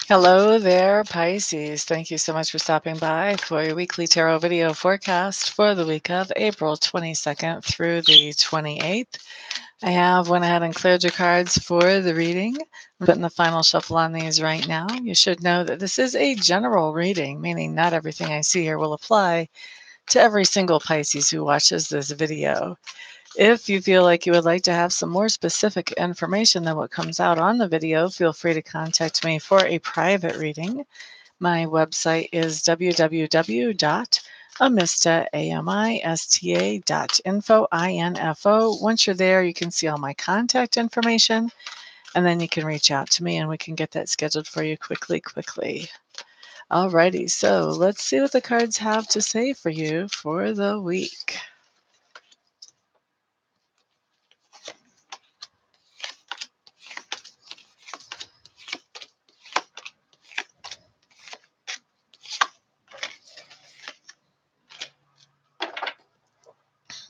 Hello there, Pisces. Thank you so much for stopping by for your weekly tarot video forecast for the week of April 22nd through the 28th. I have went ahead and cleared your cards for the reading. I'm putting the final shuffle on these right now. You should know that this is a general reading, meaning not everything I see here will apply to every single Pisces who watches this video. If you feel like you would like to have some more specific information than what comes out on the video, feel free to contact me for a private reading. My website is www.amista.info. Once you're there, you can see all my contact information, and then you can reach out to me and we can get that scheduled for you quickly. Alrighty, so let's see what the cards have to say for you for the week.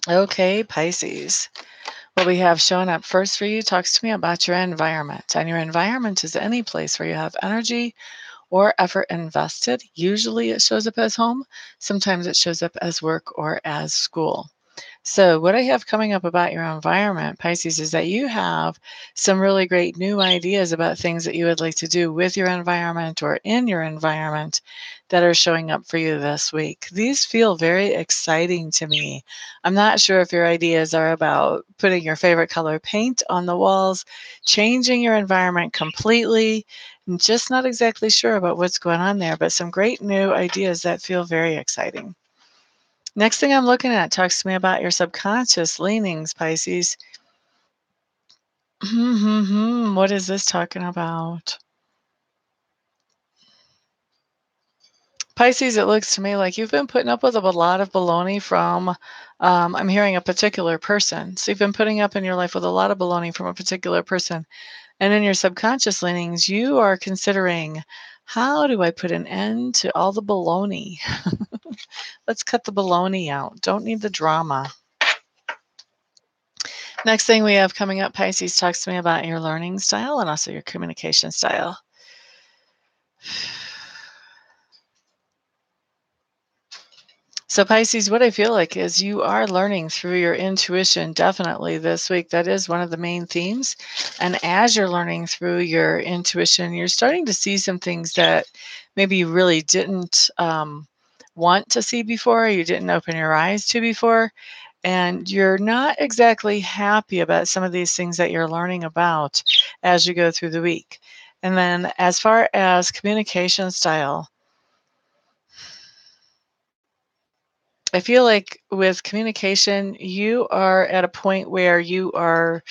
Okay, Pisces. What we have showing up first for you talks to me about your environment. And your environment is any place where you have energy or effort invested. Usually it shows up as home. Sometimes it shows up as work or as school. So, what I have coming up about your environment, Pisces, is that you have some really great new ideas about things that you would like to do with your environment or in your environment that are showing up for you this week. These feel very exciting to me. I'm not sure if your ideas are about putting your favorite color paint on the walls, changing your environment completely. I'm just not exactly sure about what's going on there, but some great new ideas that feel very exciting. Next thing I'm looking at talks to me about your subconscious leanings, Pisces. What is this talking about? Pisces, it looks to me like you've been putting up with a lot of baloney from, I'm hearing a particular person. So you've been putting up in your life with a lot of baloney from a particular person. And in your subconscious leanings, you are considering, how do I put an end to all the baloney? Let's cut the baloney out. Don't need the drama. Next thing we have coming up, Pisces, talks to me about your learning style and also your communication style. So, Pisces, what I feel like is you are learning through your intuition definitely this week. That is one of the main themes. And as you're learning through your intuition, you're starting to see some things that maybe you really didn't want to see before, you didn't open your eyes to before. And you're not exactly happy about some of these things that you're learning about as you go through the week. And then, as far as communication style, I feel like with communication, you are at a point where you are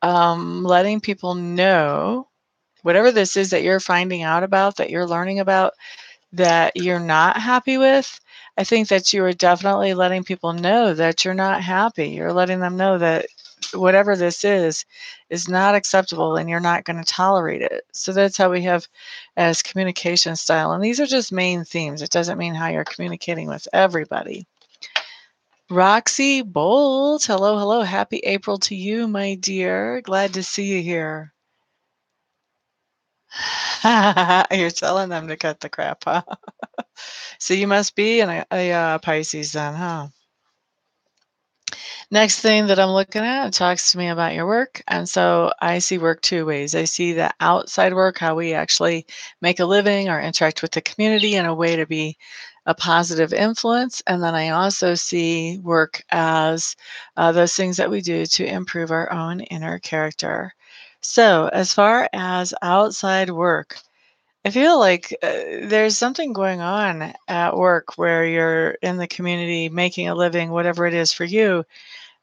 letting people know whatever this is that you're finding out about, that you're learning about, that you're not happy with. I think that you are definitely letting people know that you're not happy. You're letting them know that whatever this is not acceptable and you're not going to tolerate it. So that's how we have as communication style. And these are just main themes. It doesn't mean how you're communicating with everybody. Roxy Bolt, hello, hello. Happy April to you, my dear. Glad to see you here. You're telling them to cut the crap, huh? So you must be a Pisces then, huh? Next thing that I'm looking at, it talks to me about your work. And so I see work two ways. I see the outside work, how we actually make a living or interact with the community in a way to be a positive influence. And then I also see work as those things that we do to improve our own inner character. So as far as outside work, I feel like there's something going on at work where you're in the community making a living, whatever it is for you,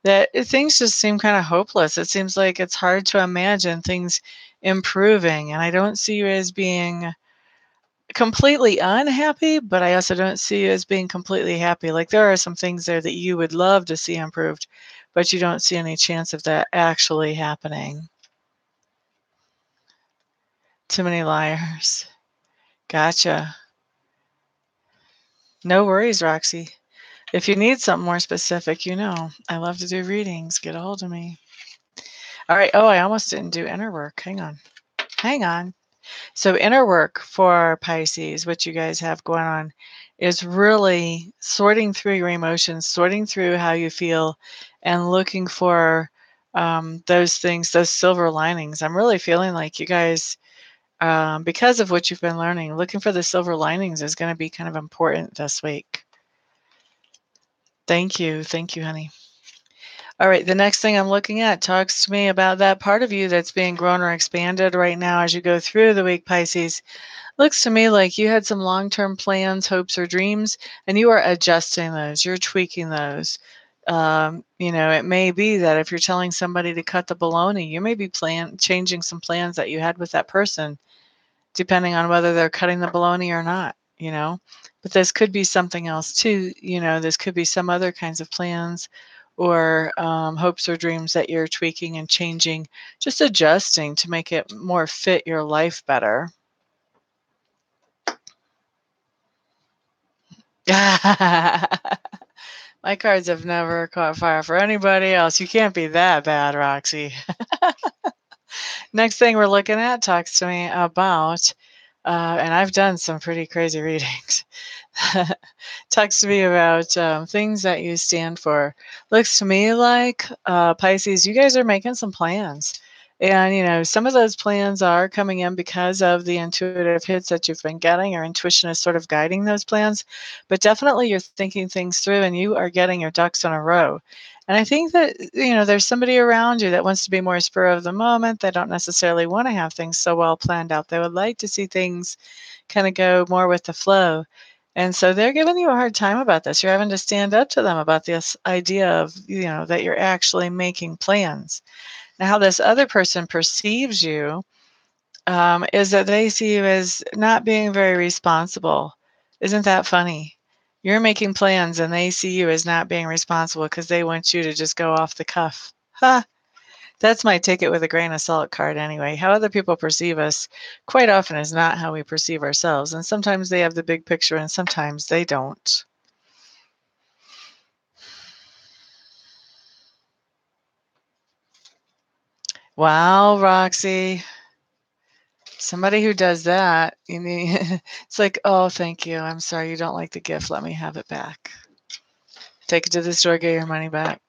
that things just seem kind of hopeless. It seems like it's hard to imagine things improving. And I don't see you as being completely unhappy, but I also don't see you as being completely happy. Like there are some things there that you would love to see improved, but you don't see any chance of that actually happening. Too many liars. Gotcha. No worries, Roxy. If you need something more specific, I love to do readings. Get a hold of me. All right. Oh, I almost didn't do inner work. Hang on. Hang on. So inner work for Pisces, what you guys have going on, is really sorting through your emotions, sorting through how you feel, and looking for those things, those silver linings. I'm really feeling like you guys, because of what you've been learning, looking for the silver linings is going to be kind of important this week. Thank you. Thank you, honey. All right, the next thing I'm looking at talks to me about that part of you that's being grown or expanded right now as you go through the week, Pisces. Looks to me like you had some long-term plans, hopes, or dreams, and you are adjusting those. You're tweaking those. It may be that if you're telling somebody to cut the baloney, you may be changing some plans that you had with that person, depending on whether they're cutting the baloney or not. But this could be something else too. This could be some other kinds of plans or hopes or dreams that you're tweaking and changing, just adjusting to make it more fit your life better. My cards have never caught fire for anybody else. You can't be that bad, Roxy. Next thing we're looking at talks to me about, and I've done some pretty crazy readings. Talks to me about things that you stand for. Looks to me like Pisces, you guys are making some plans. And, some of those plans are coming in because of the intuitive hits that you've been getting. Your intuition is sort of guiding those plans. But definitely you're thinking things through and you are getting your ducks in a row. And I think that, there's somebody around you that wants to be more spur of the moment. They don't necessarily want to have things so well planned out. They would like to see things kind of go more with the flow. And so they're giving you a hard time about this. You're having to stand up to them about this idea of, that you're actually making plans. Now, how this other person perceives you is that they see you as not being very responsible. Isn't that funny? You're making plans and they see you as not being responsible because they want you to just go off the cuff. Ha! That's my take it with a grain of salt card anyway. How other people perceive us quite often is not how we perceive ourselves. And sometimes they have the big picture and sometimes they don't. Wow, Roxy. Somebody who does that, you mean it's like, oh, thank you. I'm sorry you don't like the gift. Let me have it back. Take it to the store, get your money back.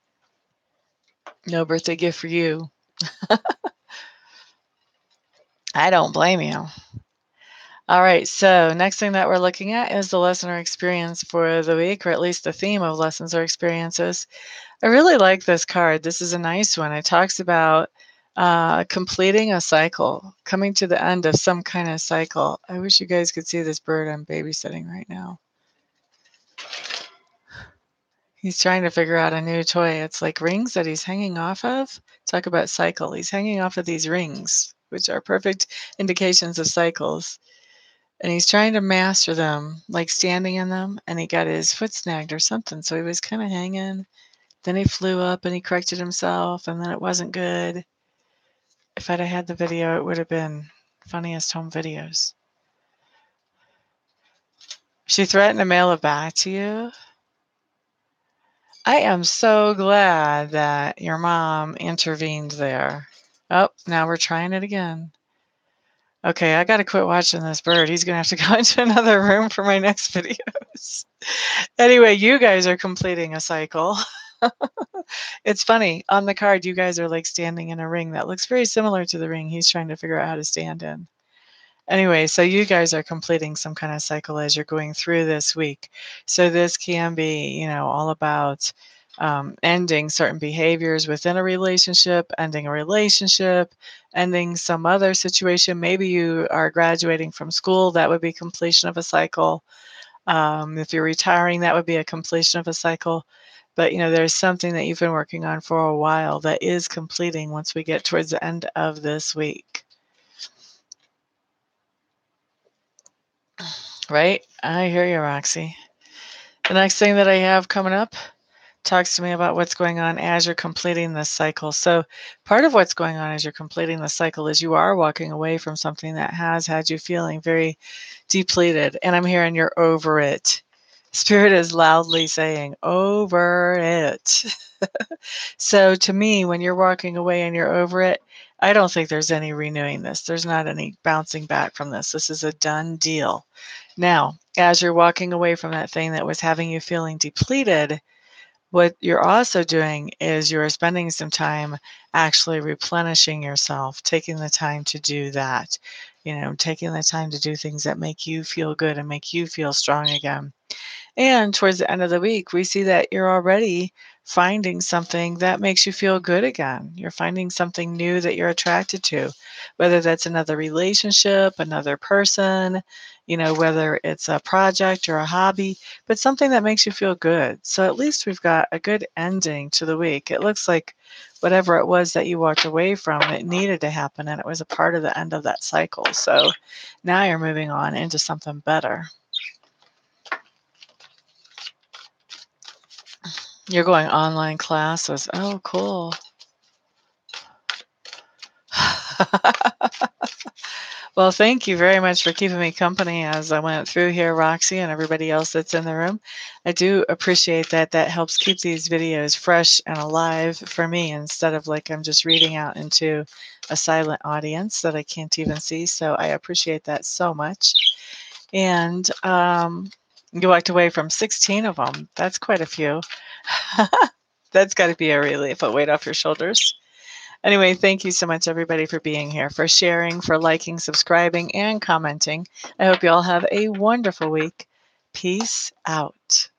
No birthday gift for you. I don't blame you. All right, so next thing that we're looking at is the lesson or experience for the week, or at least the theme of lessons or experiences. I really like this card. This is a nice one. It talks about completing a cycle, coming to the end of some kind of cycle. I wish you guys could see this bird I'm babysitting right now. He's trying to figure out a new toy. It's like rings that he's hanging off of. Talk about cycle. He's hanging off of these rings, which are perfect indications of cycles. And he's trying to master them, like standing in them. And he got his foot snagged or something. So he was kind of hanging. Then he flew up and he corrected himself. And then it wasn't good. If I'd have had the video, it would have been funniest home videos. She threatened to mail it back to you. I am so glad that your mom intervened there. Oh, now we're trying it again. Okay, I got to quit watching this bird. He's going to have to go into another room for my next videos. Anyway, you guys are completing a cycle. It's funny. On the card, you guys are like standing in a ring that looks very similar to the ring he's trying to figure out how to stand in. Anyway, so you guys are completing some kind of cycle as you're going through this week. So this can be, all about ending certain behaviors within a relationship, ending some other situation. Maybe you are graduating from school, that would be completion of a cycle. If you're retiring, that would be a completion of a cycle. But, there's something that you've been working on for a while that is completing once we get towards the end of this week. Right? I hear you, Roxy. The next thing that I have coming up talks to me about what's going on as you're completing this cycle. So part of what's going on as you're completing the cycle is you are walking away from something that has had you feeling very depleted. And I'm hearing you're over it. Spirit is loudly saying, over it. So to me, when you're walking away and you're over it, I don't think there's any renewing this. There's not any bouncing back from this. This is a done deal. Now, as you're walking away from that thing that was having you feeling depleted, what you're also doing is you're spending some time actually replenishing yourself, taking the time to do that, taking the time to do things that make you feel good and make you feel strong again. And towards the end of the week, we see that you're already finding something that makes you feel good again. You're finding something new that you're attracted to, whether that's another relationship, another person, whether it's a project or a hobby, but something that makes you feel good. So at least we've got a good ending to the week. It looks like whatever it was that you walked away from, it needed to happen and it was a part of the end of that cycle. So now you're moving on into something better. You're going online classes. Oh, cool. Well, thank you very much for keeping me company as I went through here, Roxy, and everybody else that's in the room. I do appreciate that. That helps keep these videos fresh and alive for me instead of like I'm just reading out into a silent audience that I can't even see. So I appreciate that so much. And you walked away from 16 of them. That's quite a few. That's got to be a relief, a weight off your shoulders. Anyway, thank you so much, everybody, for being here, for sharing, for liking, subscribing, and commenting. I hope you all have a wonderful week. Peace out.